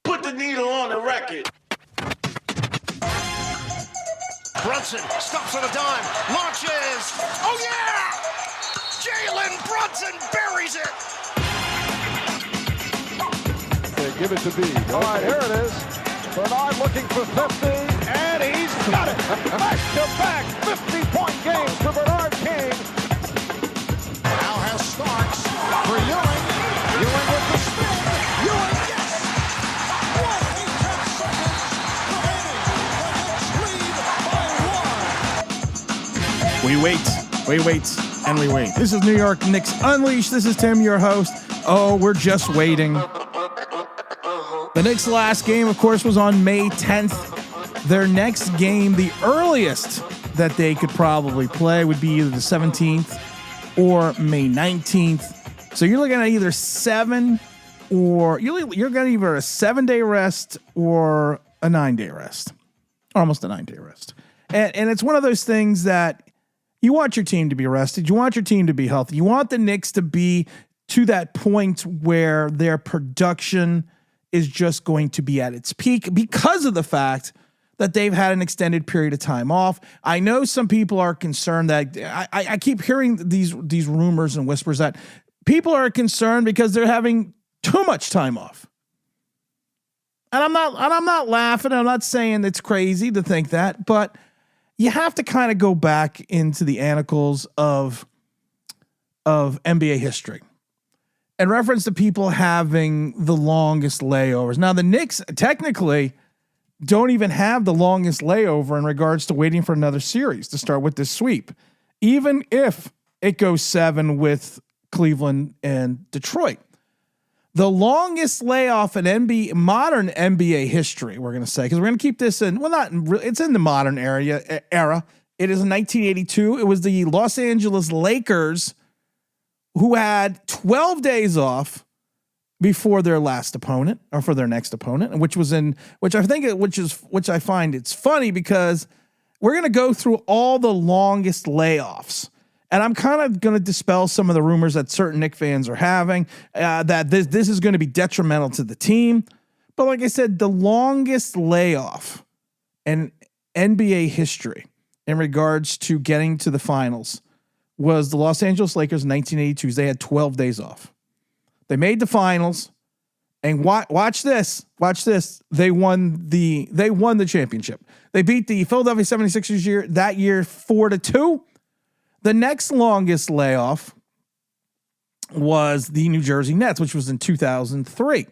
Put the needle on the record. Brunson stops on a dime, launches. Oh yeah! Jalen Brunson buries it. They give it to B. All right, here it is. Bernard looking for 50, and he's got it. Back-to-back 50-point games for Bernard King. Now has Starks for Ewing. Ewing with the spin. Ewing, yes! 1 8 seconds remaining. The Knicks lead by 1. We wait, and we wait. This is New York Knicks Unleashed. This is Tim, your host. Oh, we're just waiting. The Knicks' last game, of course, was on May 10th. Their next game, the earliest that they could probably play, would be either the 17th or May 19th. So you're looking at either you're getting either a 7-day rest or a 9-day rest, almost a 9-day rest. And it's one of those things that you want your team to be rested. You want your team to be healthy. You want the Knicks to be to that point where their production is just going to be at its peak because of the fact that they've had an extended period of time off. I know some people are concerned that I keep hearing these rumors and whispers that people are concerned because they're having too much time off. And I'm not laughing. I'm not saying it's crazy to think that, but you have to kind of go back into the annals of NBA history and reference to people having the longest layovers. Now, the Knicks technically don't even have the longest layover in regards to waiting for another series to start with this sweep, even if it goes 7 with Cleveland and Detroit. The longest layoff in modern NBA history, we're going to say, because we're going to keep this in, it's in the modern era. It is in 1982. It was the Los Angeles Lakers who had 12 days off before their last opponent or for their next opponent, which I find it's funny because we're going to go through all the longest layoffs. And I'm kind of going to dispel some of the rumors that certain Knicks fans are having that this is going to be detrimental to the team. But like I said, the longest layoff in NBA history in regards to getting to the finals was the Los Angeles Lakers in 1982. They had 12 days off. They made the finals, and watch this. They won the championship. They beat the Philadelphia 76ers that year 4-2. The next longest layoff was the New Jersey Nets, which was in 2003.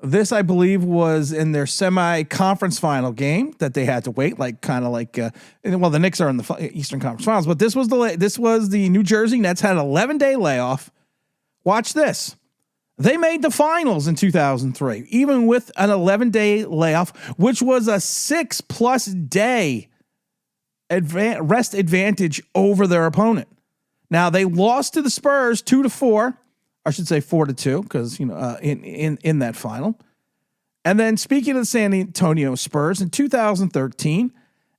This, I believe, was in their semi-conference final game that they had to wait, the Knicks are in the Eastern Conference Finals, but this was the New Jersey Nets had an 11-day layoff. Watch this. They made the finals in 2003, even with an 11-day layoff, which was a 6+ day rest advantage over their opponent. Now they lost to the Spurs 2-4. I should say 4-2 because in that final. And then speaking of the San Antonio Spurs in 2013,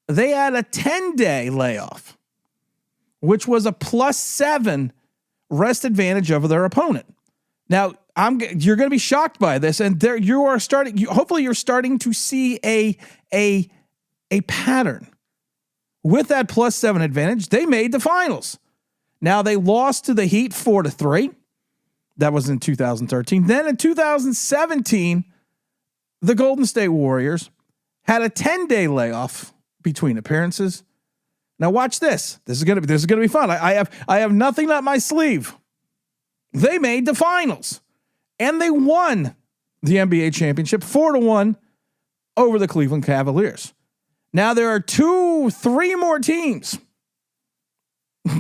they had a 10-day layoff, which was a +7 rest advantage over their opponent. Now you're going to be shocked by this, and hopefully you're starting to see a pattern. With that +7 advantage, they made the finals. Now they lost to the Heat 4-3. That was in 2013. Then in 2017, the Golden State Warriors had a 10-day layoff between appearances. Now watch this. This is gonna be fun. I have nothing up my sleeve. They made the finals, and they won the NBA championship 4-1 over the Cleveland Cavaliers. Now there are 3 more teams.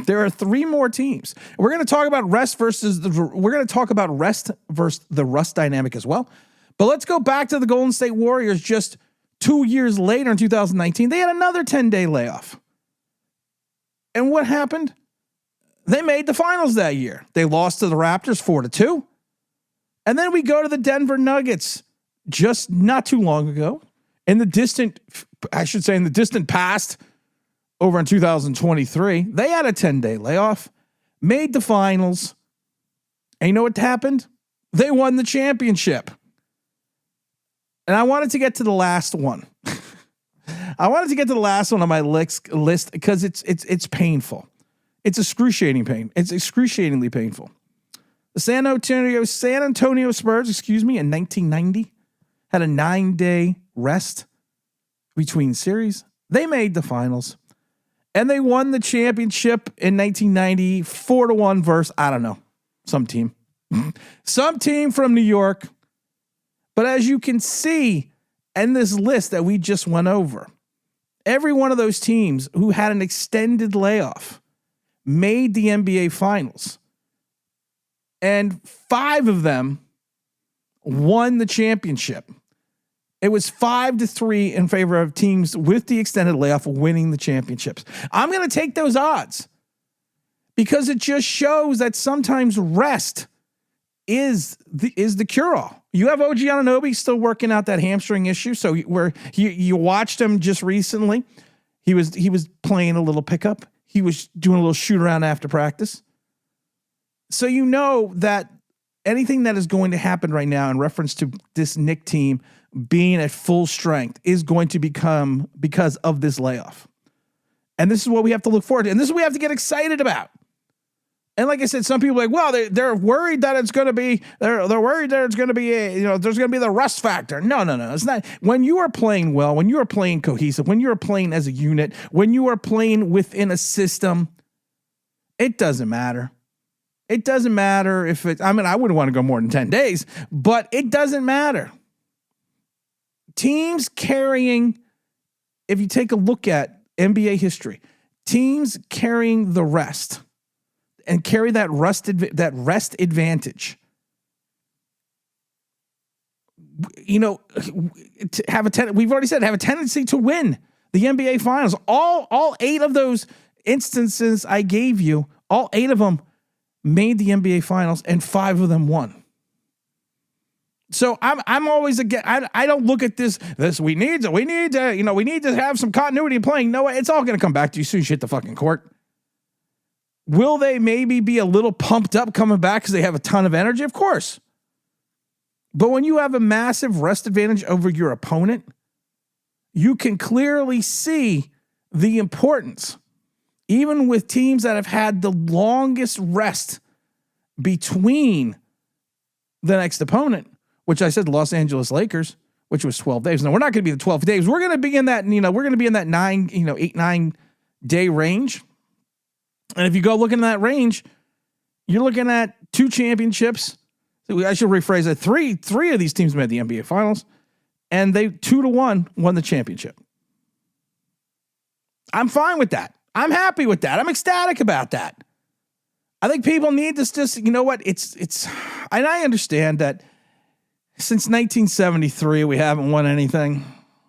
There are 3 more teams. We're going to talk about rest versus the rust dynamic as well. But let's go back to the Golden State Warriors just 2 years later in 2019. They had another 10-day layoff. And what happened? They made the finals that year. They lost to the Raptors 4-2. And then we go to the Denver Nuggets just not too long ago in the distant past. Over in 2023, they had a 10-day layoff, made the finals, and you know what happened? They won the championship. And I wanted to get to the last one. I wanted to get to the last one on my list because it's painful. It's excruciating pain. It's excruciatingly painful. The San Antonio Spurs, in 1990 had a 9-day rest between series. They made the finals and they won the championship in 1990, 4-1 versus, I don't know, some team from New York. But as you can see in this list that we just went over, every one of those teams who had an extended layoff made the NBA finals. And 5 of them won the championship. It was 5-3 in favor of teams with the extended layoff winning the championships. I'm going to take those odds because it just shows that sometimes rest is the cure-all. You have OG Anunoby still working out that hamstring issue. So where you watched him just recently, he was playing a little pickup. He was doing a little shoot around after practice. So you know that anything that is going to happen right now in reference to this Knicks team being at full strength is going to become because of this layoff. And this is what we have to look forward to. And this is what we have to get excited about. And like I said, some people are like, well, they're worried that it's going to be, they're worried that it's going to be, there's going to be the rust factor. No. It's not. When you are playing well, when you are playing cohesive, when you are playing as a unit, when you are playing within a system, it doesn't matter. It doesn't matter if I wouldn't want to go more than 10 days, but it doesn't matter. Teams carrying, if you take a look at NBA history, teams carrying the rest and carry that rest advantage. We've already said have a tendency to win the NBA finals. All 8 of those instances I gave you, all 8 of them made the NBA finals and 5 of them won. So I'm always again. I don't look at this. We need to have some continuity in playing. No, it's all going to come back to you as soon as you hit the fucking court. Will they maybe be a little pumped up coming back because they have a ton of energy? Of course. But when you have a massive rest advantage over your opponent, you can clearly see the importance, even with teams that have had the longest rest between the next opponent, which I said the Los Angeles Lakers, which was 12 days. No, we're not going to be the 12 days. We're going to be in that, 8-9 day range. And if you go looking at that range, you're looking at 2 championships. I should rephrase that. Three of these teams made the NBA finals, and they 2-1 won the championship. I'm fine with that. I'm happy with that. I'm ecstatic about that. I think people need this. Just, you know what? It's, and I understand that since 1973, we haven't won anything.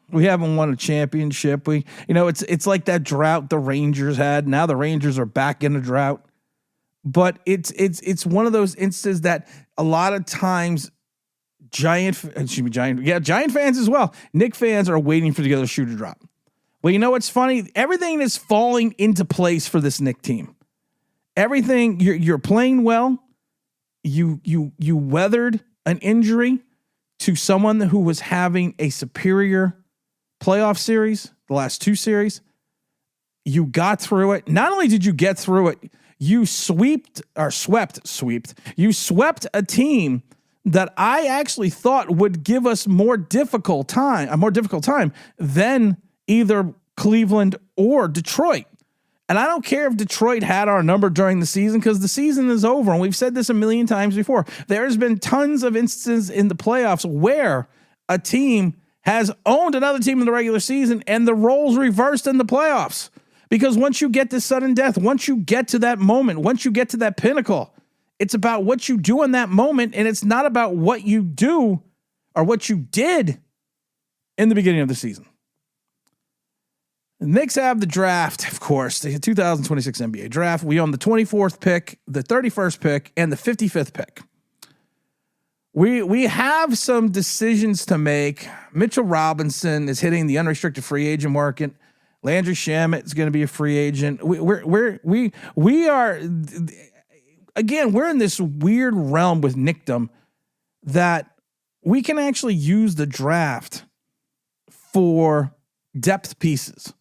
We haven't won a championship. It's like that drought the Rangers had. Now the Rangers are back in a drought. But it's one of those instances that a lot of times Giant fans as well. Knicks fans are waiting for the other shoe to drop. Well, you know what's funny? Everything is falling into place for this Knicks team. Everything, you're playing well. You weathered an injury to someone who was having a superior playoff series, the last 2 series. You got through it. Not only did you get through it, you swept a team that I actually thought would give us a more difficult time than either Cleveland or Detroit. And I don't care if Detroit had our number during the season, because the season is over. And we've said this a million times before. There's been tons of instances in the playoffs where a team has owned another team in the regular season and the roles reversed in the playoffs. Because once you get to sudden death, once you get to that moment, once you get to that pinnacle, it's about what you do in that moment. And it's not about what you do or what you did in the beginning of the season. The Knicks have the draft, of course, the 2026 NBA draft. We own the 24th pick, the 31st pick, and the 55th pick. We have some decisions to make. Mitchell Robinson is hitting the unrestricted free agent market. Landry Shamet is going to be a free agent. We are, again, we're in this weird realm with Knickdom that we can actually use the draft for depth pieces,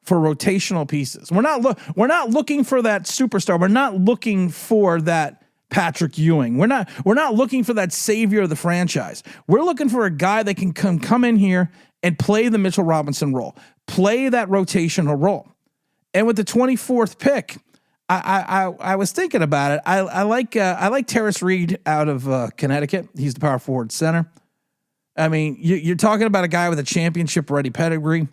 for rotational pieces. We're not looking for that superstar. We're not looking for that Patrick Ewing. We're not looking for that savior of the franchise. We're looking for a guy that can come in here and play the Mitchell Robinson role, play that rotational role. And with the 24th pick, I was thinking about it. I like Terrace Reed out of Connecticut. He's the power forward center. I mean, you're talking about a guy with a championship ready pedigree.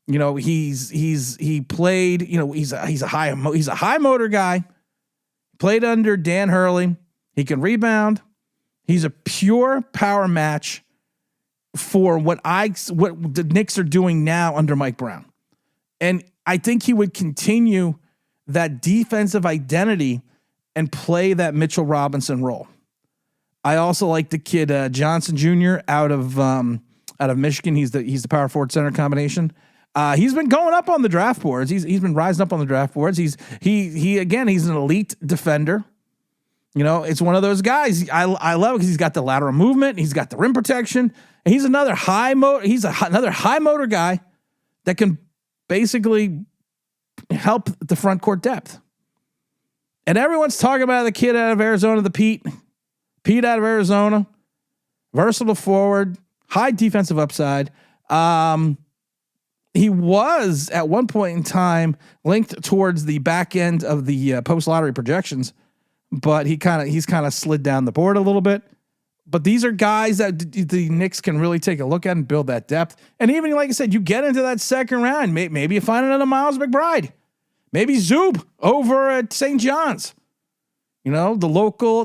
You know, he played. You know, he's a high motor guy. Played under Dan Hurley. He can rebound. He's a pure power match for what the Knicks are doing now under Mike Brown, and I think he would continue that defensive identity and play that Mitchell Robinson role. I also like the kid Johnson Jr. out of Michigan. He's the power forward center combination. He's been going up on the draft boards. He's been rising up on the draft boards. He's an elite defender. You know, it's one of those guys. I love it because he's got the lateral movement. He's got the rim protection. And he's another high motor guy that can basically help the front court depth. And everyone's talking about the kid out of Arizona, the Pete out of Arizona, versatile forward, high defensive upside. He was at one point in time linked towards the back end of the post lottery projections, but he's kind of slid down the board a little bit. But these are guys that the Knicks can really take a look at and build that depth. And even like I said, you get into that second round, maybe you find another Miles McBride, maybe Zub over at St. John's. You know, the local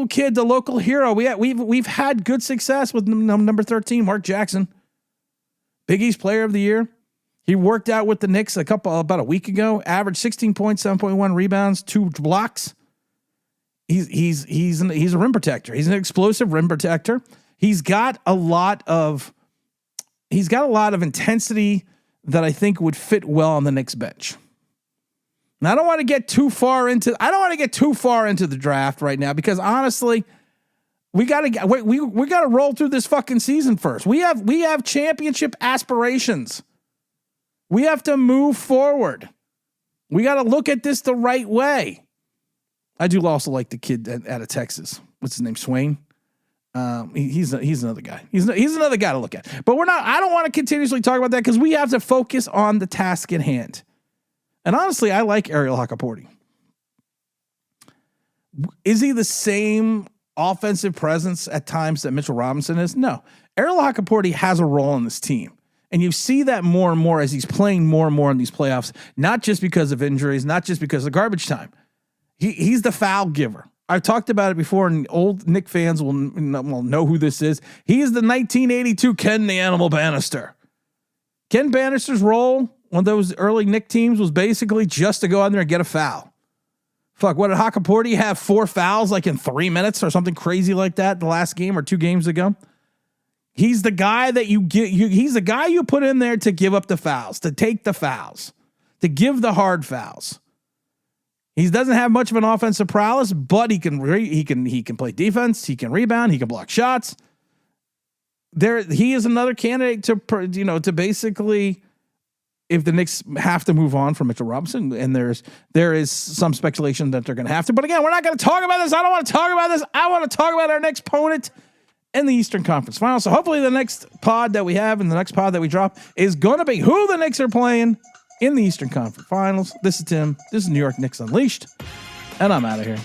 kid, the local hero. We've had good success with number 13, Mark Jackson, Big East Player of the Year. He worked out with the Knicks about a week ago. Averaged 16 points, 7.1 rebounds, 2 blocks. He's a rim protector. He's an explosive rim protector. He's got a lot of intensity that I think would fit well on the Knicks bench. Now, I don't want to get too far into the draft right now because honestly, we gotta roll through this fucking season first. We have championship aspirations. We have to move forward. We got to look at this the right way. I do also like the kid out of Texas. What's his name? Swain. He's another guy. He's another guy to look at. But I don't want to continuously talk about that because we have to focus on the task at hand. And honestly, I like Ariel Hakaporti. Is he the same offensive presence at times that Mitchell Robinson is? No. Ariel Hakaporti has a role in this team. And you see that more and more as he's playing more and more in these playoffs, not just because of injuries, not just because of garbage time. He's the foul giver. I've talked about it before, and old Knick fans will know who this is. He is the 1982 Ken the Animal Bannister. Ken Bannister's role on those early Knick teams was basically just to go out there and get a foul. Fuck, what did Hakaporti have? 4 fouls like in 3 minutes or something crazy like that the last game or 2 games ago? He's the guy that he's the guy you put in there to give up the fouls, to take the fouls, to give the hard fouls. He doesn't have much of an offensive prowess, but he can play defense, he can rebound, he can block shots. He is another candidate to basically, if the Knicks have to move on from Mitchell Robinson, and there is some speculation that they're going to have to. But again, we're not going to talk about this. I don't want to talk about this. I want to talk about our next opponent in the Eastern Conference Finals. So hopefully the next pod that we have and the next pod that we drop is going to be who the Knicks are playing in the Eastern Conference Finals. This is Tim. This is New York Knicks Unleashed. And I'm out of here.